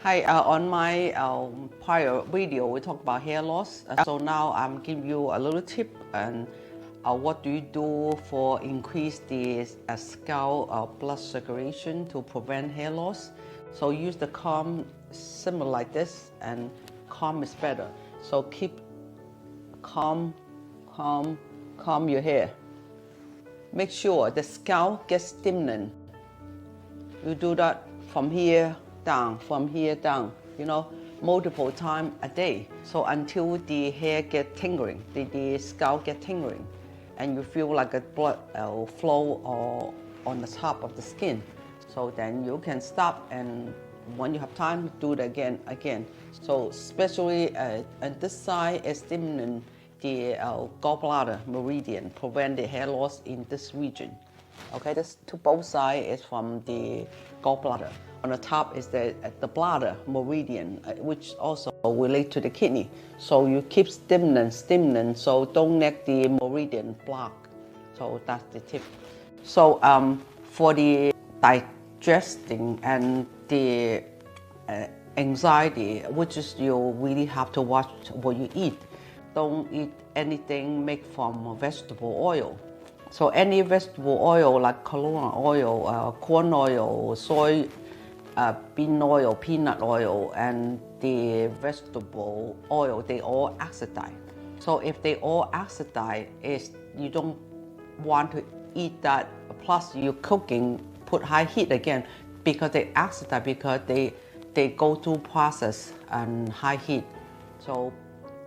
Hi, on my prior video, we talked about hair loss. So now I'm giving you a little tip and what do you do for increase the scalp blood circulation to prevent hair loss. So use the comb similar like this, and comb is better. So keep comb your hair. Make sure the scalp gets stimulant. You do that from here down, multiple times a day. So until the hair get tingling, the scalp get tingling, and you feel like a blood flow or on the top of the skin. So then you can stop, and when you have time, do it again. So especially on this side, is stimulant the gallbladder meridian, prevent the hair loss in this region. Okay, this to both sides is from the gallbladder. On the top is the bladder meridian, which also relate to the kidney. So you keep stimulant, so don't let the meridian block. So that's the tip. So for the digesting and the anxiety, which is you really have to watch what you eat. Don't eat anything made from vegetable oil. So any vegetable oil like canola oil, corn oil, soy bean oil, peanut oil, and the vegetable oil, they all oxidize. So if they all oxidize, you don't want to eat that. Plus you're cooking, put high heat again, because they oxidize, because they go through process and high heat. So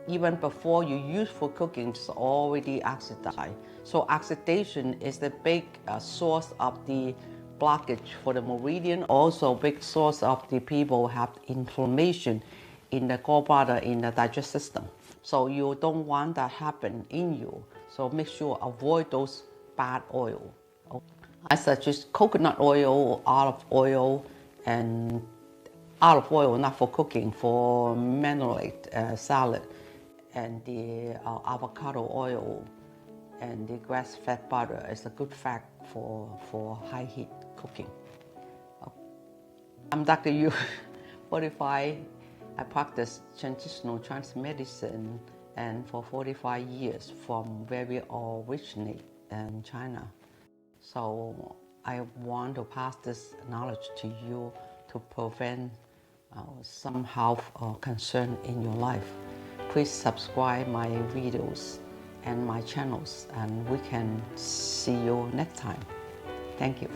even before you use for cooking, it's already oxidized. So oxidation is the big source of the blockage for the meridian. Also big source of the people have inflammation in the gallbladder, in the digestive system. So you don't want that happen in you. So make sure avoid those bad oil. I suggest coconut oil, olive oil, and olive oil not for cooking, for marmalade, salad, and the avocado oil and the grass-fed butter is a good fat for high heat cooking. I'm Dr. Yu, 45. I practice traditional Chinese medicine and for 45 years from where we originate in China. So I want to pass this knowledge to you to prevent some health concern in your life. Please subscribe my videos and my channels, and we can see you next time. Thank you.